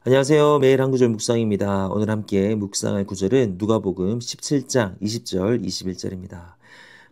안녕하세요. 매일 한 구절 묵상입니다. 오늘 함께 묵상할 구절은 누가복음 17장 20절 21절입니다.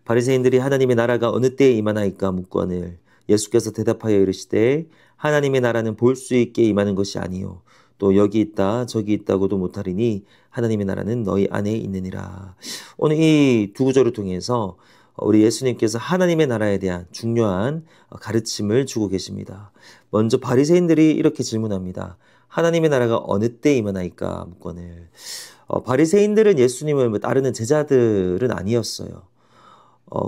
바리새인들이 하나님의 나라가 어느 때에 임하나이까 묻거늘 예수께서 대답하여 이르시되 하나님의 나라는 볼 수 있게 임하는 것이 아니요 또 여기 있다 저기 있다고도 못하리니 하나님의 나라는 너희 안에 있느니라. 오늘 이 두 구절을 통해서 우리 예수님께서 하나님의 나라에 대한 중요한 가르침을 주고 계십니다. 먼저 바리새인들이 이렇게 질문합니다. 하나님의 나라가 어느 때 임하나이까 묻거늘. 바리새인들은 예수님을 따르는 제자들은 아니었어요.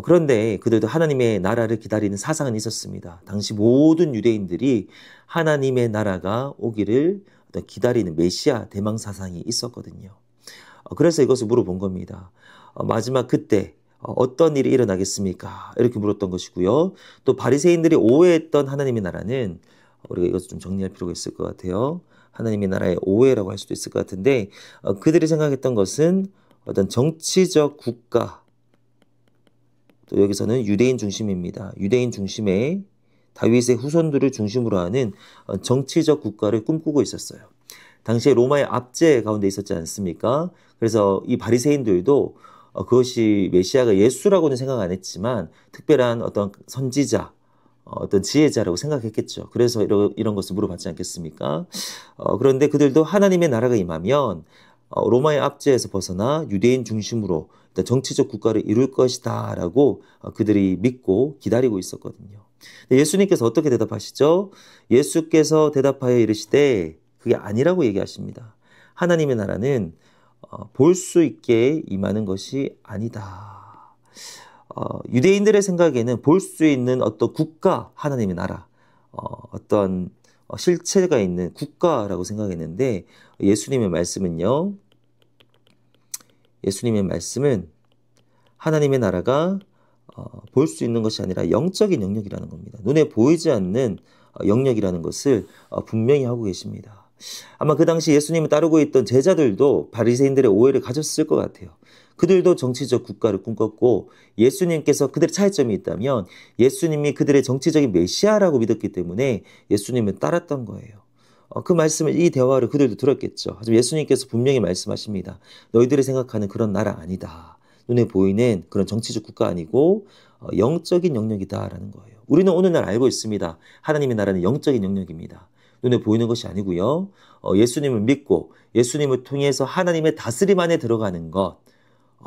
그런데 그들도 하나님의 나라를 기다리는 사상은 있었습니다. 당시 모든 유대인들이 하나님의 나라가 오기를 기다리는 메시아 대망 사상이 있었거든요. 그래서 이것을 물어본 겁니다. 마지막 그때 어떤 일이 일어나겠습니까? 이렇게 물었던 것이고요. 또 바리새인들이 오해했던 하나님의 나라는 우리가 이것을 좀 정리할 필요가 있을 것 같아요. 하나님의 나라의 오해라고 할 수도 있을 것 같은데 그들이 생각했던 것은 어떤 정치적 국가, 또 여기서는 유대인 중심입니다. 유대인 중심의 다윗의 후손들을 중심으로 하는 정치적 국가를 꿈꾸고 있었어요. 당시에 로마의 압제 가운데 있었지 않습니까? 그래서 이 바리새인들도 그것이 메시아가 예수라고는 생각 안 했지만 특별한 어떤 선지자, 어떤 지혜자라고 생각했겠죠. 그래서 이런 것을 물어봤지 않겠습니까? 그런데 그들도 하나님의 나라가 임하면 로마의 압제에서 벗어나 유대인 중심으로 정치적 국가를 이룰 것이다 라고 그들이 믿고 기다리고 있었거든요. 예수님께서 어떻게 대답하시죠? 예수께서 대답하여 이르시되 그게 아니라고 얘기하십니다. 하나님의 나라는 볼 수 있게 임하는 것이 아니다. 유대인들의 생각에는 볼 수 있는 어떤 국가, 하나님의 나라, 어떤 실체가 있는 국가라고 생각했는데 예수님의 말씀은 하나님의 나라가 볼 수 있는 것이 아니라 영적인 영역이라는 겁니다. 눈에 보이지 않는 영역이라는 것을 분명히 하고 계십니다. 아마 그 당시 예수님을 따르고 있던 제자들도 바리새인들의 오해를 가졌을 것 같아요. 그들도 정치적 국가를 꿈꿨고 예수님께서 그들의 차이점이 있다면 예수님이 그들의 정치적인 메시아라고 믿었기 때문에 예수님을 따랐던 거예요. 그 말씀을, 이 대화를 그들도 들었겠죠. 하지만 예수님께서 분명히 말씀하십니다. 너희들이 생각하는 그런 나라 아니다. 눈에 보이는 그런 정치적 국가 아니고 영적인 영역이다라는 거예요. 우리는 오늘날 알고 있습니다. 하나님의 나라는 영적인 영역입니다. 눈에 보이는 것이 아니고요. 예수님을 믿고 예수님을 통해서 하나님의 다스림 안에 들어가는 것,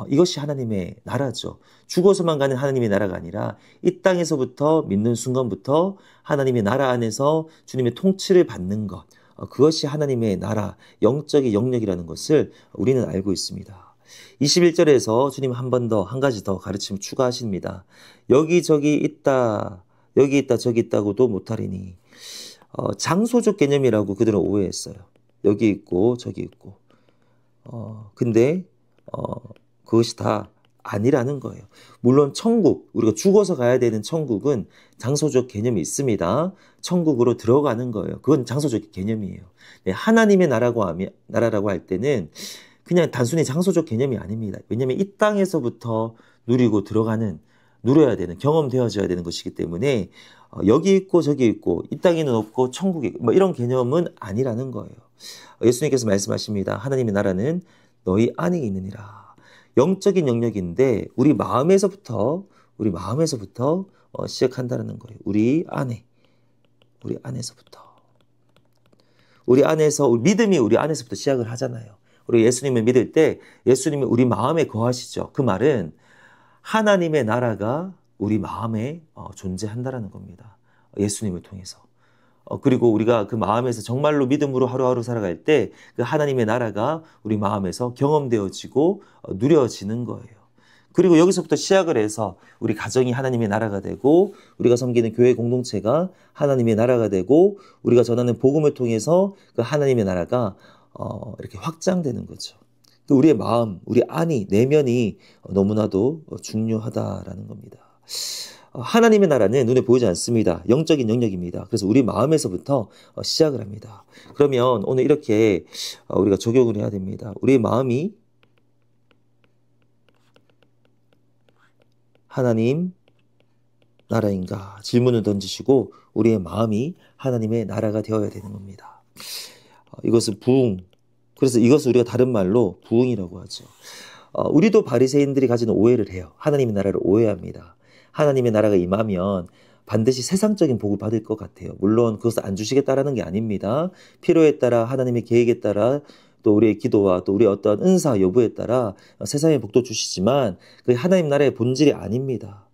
이것이 하나님의 나라죠. 죽어서만 가는 하나님의 나라가 아니라 이 땅에서부터 믿는 순간부터 하나님의 나라 안에서 주님의 통치를 받는 것, 그것이 하나님의 나라, 영적인 영역이라는 것을 우리는 알고 있습니다. 21절에서 주님 한 번 더, 한 가지 더 가르침을 추가하십니다. 여기저기 있다, 여기 있다, 저기 있다고도 못하리니. 장소적 개념이라고 그들은 오해했어요. 여기 있고 저기 있고. 근데 그것이 다 아니라는 거예요. 물론 천국, 우리가 죽어서 가야 되는 천국은 장소적 개념이 있습니다. 천국으로 들어가는 거예요. 그건 장소적 개념이에요. 네, 하나님의 나라라고 할 때는 그냥 단순히 장소적 개념이 아닙니다. 왜냐하면 이 땅에서부터 누리고 누려야 되는, 경험되어져야 되는 것이기 때문에 여기 있고 저기 있고 이 땅에는 없고 천국이 뭐 이런 개념은 아니라는 거예요. 예수님께서 말씀하십니다. 하나님의 나라는 너희 안에 있느니라. 영적인 영역인데 우리 마음에서부터 시작한다는 거예요. 우리 안에서부터. 믿음이 우리 안에서부터 시작을 하잖아요. 우리 예수님을 믿을 때 예수님이 우리 마음에 거하시죠. 그 말은 하나님의 나라가 우리 마음에 존재한다라는 겁니다. 예수님을 통해서. 그리고 우리가 그 마음에서 정말로 믿음으로 하루하루 살아갈 때 그 하나님의 나라가 우리 마음에서 경험되어지고 누려지는 거예요. 그리고 여기서부터 시작을 해서 우리 가정이 하나님의 나라가 되고 우리가 섬기는 교회 공동체가 하나님의 나라가 되고 우리가 전하는 복음을 통해서 그 하나님의 나라가 이렇게 확장되는 거죠. 우리의 마음, 우리 안이, 내면이 너무나도 중요하다라는 겁니다. 하나님의 나라는 눈에 보이지 않습니다. 영적인 영역입니다. 그래서 우리 마음에서부터 시작을 합니다. 그러면 오늘 이렇게 우리가 적용을 해야 됩니다. 우리 마음이 하나님 나라인가? 질문을 던지시고 우리의 마음이 하나님의 나라가 되어야 되는 겁니다. 이것은 부흥. 그래서 이것을 우리가 다른 말로 부흥이라고 하죠. 우리도 바리새인들이 가지는 오해를 해요. 하나님의 나라를 오해합니다. 하나님의 나라가 임하면 반드시 세상적인 복을 받을 것 같아요. 물론 그것을 안 주시겠다라는 게 아닙니다. 필요에 따라 하나님의 계획에 따라 또 우리의 기도와 또 우리의 어떤 은사 여부에 따라 세상의 복도 주시지만 그게 하나님 나라의 본질이 아닙니다.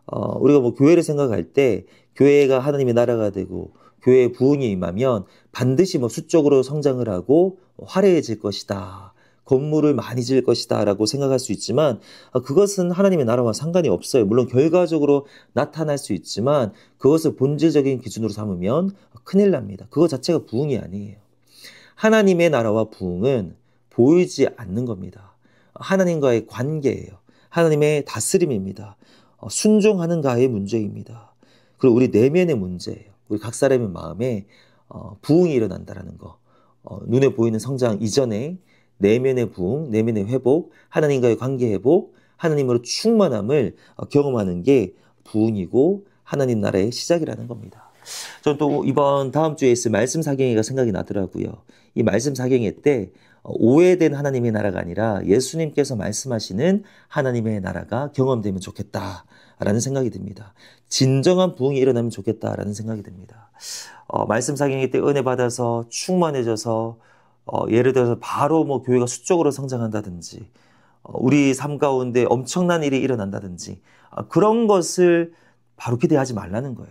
우리가 뭐 교회를 생각할 때 교회가 하나님의 나라가 되고 교회의 부흥이 임하면 반드시 뭐 수적으로 성장을 하고 화려해질 것이다. 건물을 많이 지을 것이다 라고 생각할 수 있지만 그것은 하나님의 나라와 상관이 없어요. 물론 결과적으로 나타날 수 있지만 그것을 본질적인 기준으로 삼으면 큰일 납니다. 그것 자체가 부흥이 아니에요. 하나님의 나라와 부흥은 보이지 않는 겁니다. 하나님과의 관계예요. 하나님의 다스림입니다. 순종하는가의 문제입니다. 그리고 우리 내면의 문제예요. 우리 각 사람의 마음에 부흥이 일어난다는 거. 눈에 보이는 성장 이전에 내면의 부흥, 내면의 회복, 하나님과의 관계 회복, 하나님으로 충만함을 경험하는 게 부흥이고 하나님 나라의 시작이라는 겁니다. 저는 또 이번 다음 주에 있을 말씀 사경회가 생각이 나더라고요. 이 말씀 사경회 때 오해된 하나님의 나라가 아니라 예수님께서 말씀하시는 하나님의 나라가 경험되면 좋겠다라는 생각이 듭니다. 진정한 부흥이 일어나면 좋겠다라는 생각이 듭니다. 말씀 사경회 때 은혜 받아서 충만해져서 예를 들어서 바로 뭐 교회가 수적으로 성장한다든지 우리 삶 가운데 엄청난 일이 일어난다든지 그런 것을 바로 기대하지 말라는 거예요.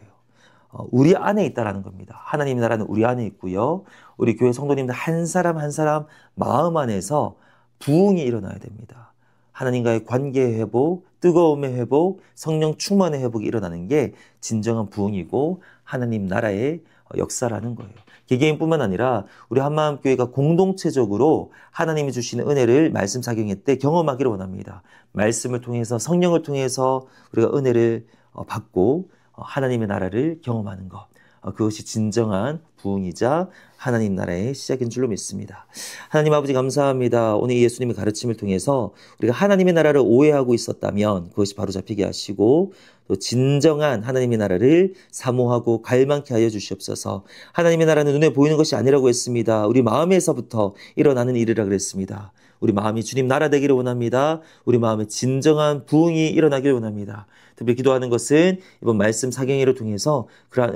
우리 안에 있다라는 겁니다. 하나님의 나라는 우리 안에 있고요. 우리 교회 성도님들 한 사람 한 사람 마음 안에서 부흥이 일어나야 됩니다. 하나님과의 관계 회복, 뜨거움의 회복, 성령 충만의 회복이 일어나는 게 진정한 부흥이고 하나님 나라의 역사라는 거예요. 개개인뿐만 아니라 우리 한마음교회가 공동체적으로 하나님이 주시는 은혜를 말씀 사경회 때 경험하기를 원합니다. 말씀을 통해서 성령을 통해서 우리가 은혜를 받고 하나님의 나라를 경험하는 것. 그것이 진정한 부흥이자 하나님 나라의 시작인 줄로 믿습니다. 하나님 아버지 감사합니다. 오늘 예수님의 가르침을 통해서 우리가 하나님의 나라를 오해하고 있었다면 그것이 바로 잡히게 하시고 또 진정한 하나님의 나라를 사모하고 갈망케 하여 주시옵소서. 하나님의 나라는 눈에 보이는 것이 아니라고 했습니다. 우리 마음에서부터 일어나는 일이라 그랬습니다. 우리 마음이 주님 나라 되기를 원합니다. 우리 마음에 진정한 부흥이 일어나기를 원합니다. 특별히 기도하는 것은 이번 말씀 사경회를 통해서 그러한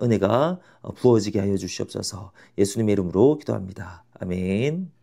은혜가 부어지게 하여 주시옵소서. 예수님의 이름으로 기도합니다. 아멘.